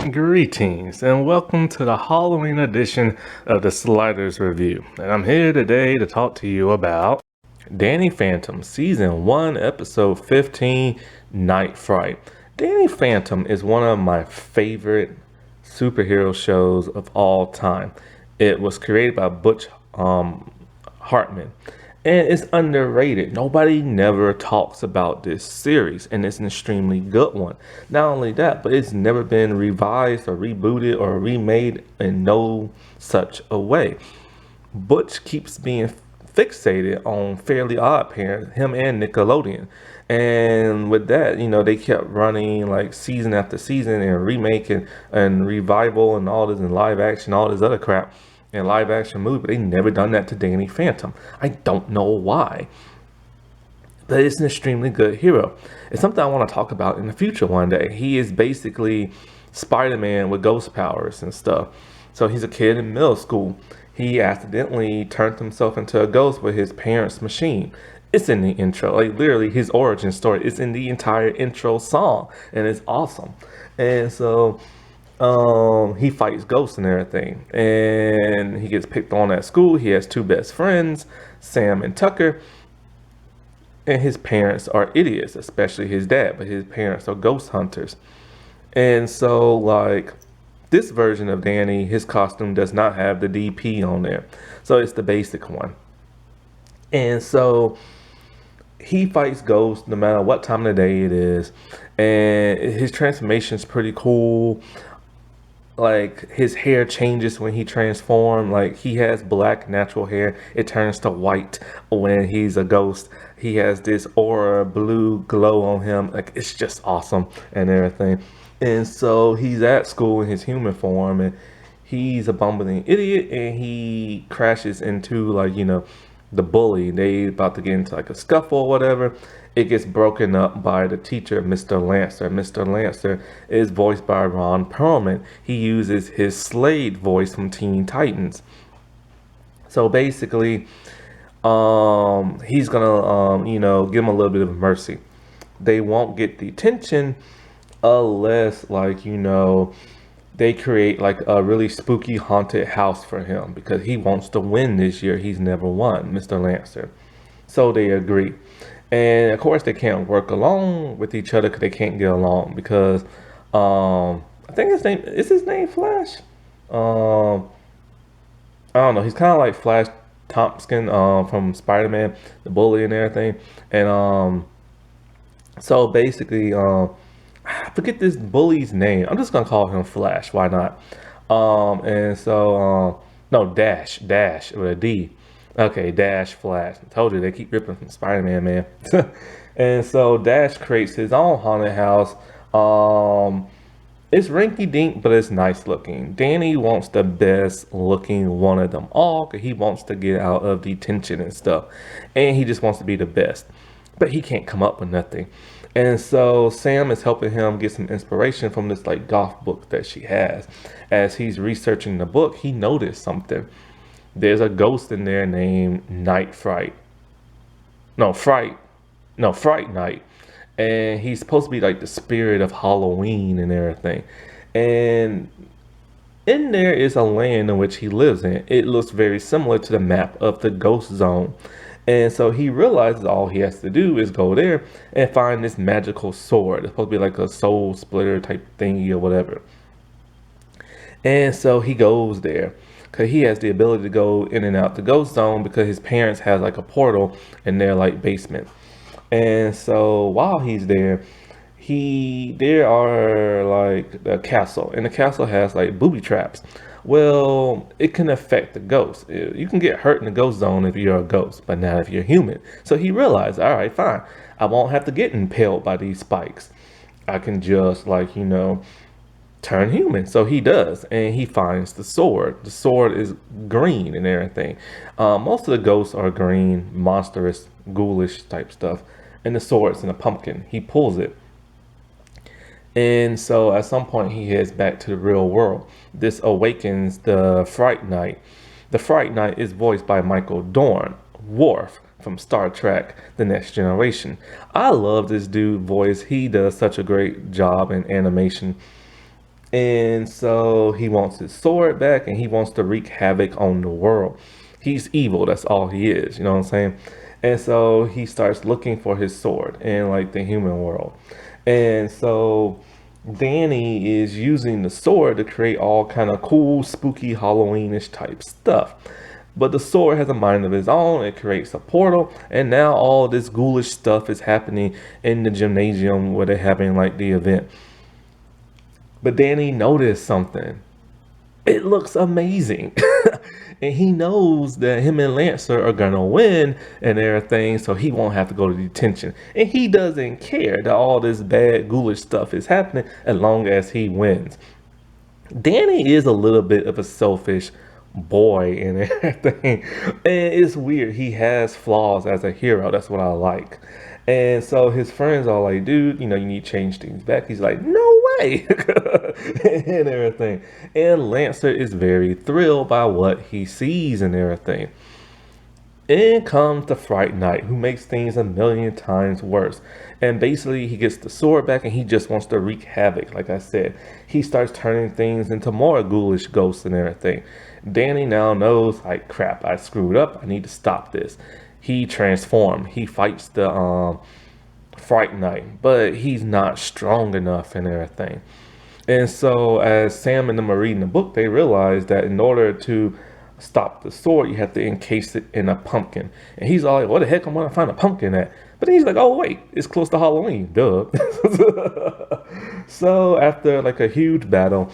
Greetings and welcome to the Halloween edition of the Sliders Review. And I'm here today to talk to you about Danny Phantom, Season 1, Episode 15, Night Fright. Danny Phantom is one of my favorite superhero shows of all time. It was created by Butch Hartman. And it's underrated. Nobody never talks about this series, and it's an extremely good one. Not only that, but it's never been revised or rebooted or remade in no such a way. Butch keeps being fixated on Fairly Odd Parents, him and Nickelodeon. And with that, they kept running like season after season and remake and revival and all this and live action, all this other crap and live action movie, but they never done that to Danny Phantom. I don't know why. But it's an extremely good hero. It's something I want to talk about in the future one day. He is basically Spider-Man with ghost powers and stuff. So he's a kid in middle school. He accidentally turned himself into a ghost with his parents' machine. It's in the intro. Like literally his origin story is in the entire intro song. And it's awesome. And so he fights ghosts and everything, and he gets picked on at school. He has two best friends, Sam and Tucker, and his parents are idiots, especially his dad, but his parents are ghost hunters. And so like this version of Danny, his costume does not have the DP on there, so it's the basic one. And so he fights ghosts no matter what time of the day it is, and his transformation is pretty cool. Like his hair changes when he transforms. Like he has black natural hair, it turns to white when he's a ghost. He has this aura blue glow on him. Like it's just awesome and everything. And so he's at school in his human form, and he's a bumbling idiot, and he crashes into the bully. They about to get into like a scuffle or whatever. It gets broken up by the teacher, Mr. Lancer. Mr. Lancer is voiced by Ron Perlman. He uses his Slade voice from Teen Titans. So basically, he's gonna, give him a little bit of mercy. They won't get the attention unless, they create like a really spooky haunted house for him because he wants to win this year. He's never won, Mr. Lancer. So they agree. And of course they can't work along with each other because they can't get along because I think his name Flash? I don't know. He's kind of like Flash Thompson from Spider-Man, the bully and everything. And so basically I forget this bully's name. I'm just gonna call him Flash. Why not? And so no, Dash with a D. Okay, Dash Flash. I told you they keep ripping from Spider-Man, man. And so Dash creates his own haunted house. It's rinky-dink, but it's nice looking. Danny wants the best looking one of them all because he wants to get out of detention and stuff. And he just wants to be the best. But he can't come up with nothing. And so Sam is helping him get some inspiration from this like goth book that she has. As he's researching the book, he noticed something. There's a ghost in there named Fright Night. And he's supposed to be like the spirit of Halloween and everything. And in there is a land in which he lives in. It looks very similar to the map of the ghost zone. And so he realizes all he has to do is go there and find this magical sword. It's supposed to be like a soul splitter type thingy or whatever. And so he goes there because he has the ability to go in and out the ghost zone because his parents has like a portal in their like basement. And so while he's there, there are like the castle, and the castle has like booby traps. Well, it can affect the ghost. You can get hurt in the ghost zone if you're a ghost, but not if you're human. So he realized, all right, fine. I won't have to get impaled by these spikes. I can just turn human. So he does, and he finds the sword. The sword is green and everything. Most of the ghosts are green, monstrous, ghoulish type stuff. And the sword's in a pumpkin. He pulls it. And so at some point he heads back to the real world. This awakens the Fright Knight. The Fright Knight is voiced by Michael Dorn, Worf from Star Trek The Next Generation. I love this dude voice. He does such a great job in animation. And so he wants his sword back and he wants to wreak havoc on the world. He's evil, that's all he is, you know what I'm saying? And so he starts looking for his sword in like the human world. And so Danny is using the sword to create all kind of cool, spooky, Halloweenish type stuff. But the sword has a mind of its own. It creates a portal, and now all this ghoulish stuff is happening in the gymnasium where they're having like the event. But Danny noticed something. It looks amazing. And he knows that him and Lancer are gonna win and everything, so he won't have to go to detention. And he doesn't care that all this bad ghoulish stuff is happening as long as he wins. Danny is a little bit of a selfish boy and everything. And it's weird. He has flaws as a hero. That's what I like. And so his friends are like, dude, you know, you need to change things back. He's like, no way. And everything. And Lancer is very thrilled by what he sees and everything. In comes the Fright Knight, who makes things a million times worse. And basically, he gets the sword back and he just wants to wreak havoc, like I said. He starts turning things into more ghoulish ghosts and everything. Danny now knows, like, crap, I screwed up. I need to stop this. He transforms. He fights the Fright Knight, but he's not strong enough and everything. And so, as Sam and them are reading the book, they realize that in order to stop the sword, you have to encase it in a pumpkin. And he's all like, what the heck am I gonna find a pumpkin at? But then he's like, oh wait, it's close to Halloween, duh. So after like a huge battle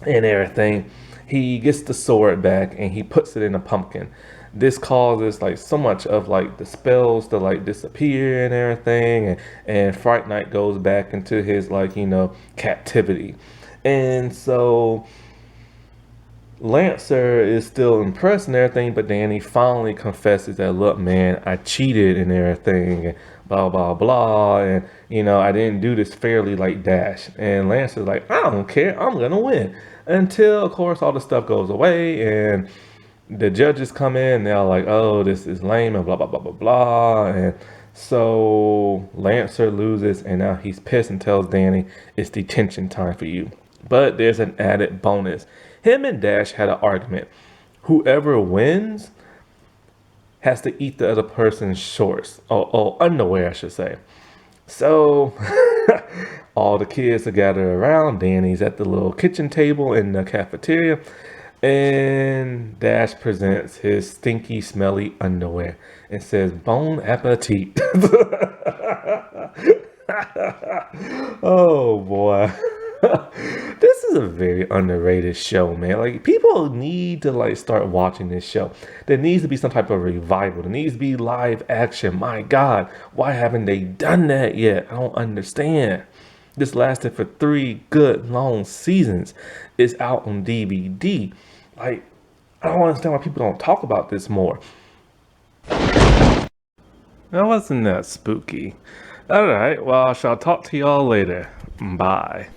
and everything, he gets the sword back and he puts it in a pumpkin. This causes like so much of like the spells to like disappear and everything, and Fright Night goes back into his like, you know, captivity. And so Lancer is still impressed and everything, but Danny finally confesses that, look, man, I cheated and everything, and blah, blah, blah, and, you know, I didn't do this fairly like Dash. And Lancer's like, I don't care, I'm gonna win. Until, of course, all the stuff goes away, and the judges come in, and they're like, oh, this is lame, and blah, blah, blah, blah, blah, and so Lancer loses, and now he's pissed and tells Danny, it's detention time for you. But there's an added bonus. Him and Dash had an argument. Whoever wins has to eat the other person's shorts. Oh, underwear, I should say. So all the kids are gathered around. Danny's at the little kitchen table in the cafeteria. And Dash presents his stinky, smelly underwear and says, bon appetit. Oh, boy. This is a very underrated show, man. Like, people need to like start watching this show. There needs to be some type of revival. There needs to be live action. My God, why haven't they done that yet? I don't understand. This lasted for 3 good long seasons. It's out on DVD. Like, I don't understand why people don't talk about this more. That wasn't that spooky. All right, well, I shall talk to y'all later. Bye.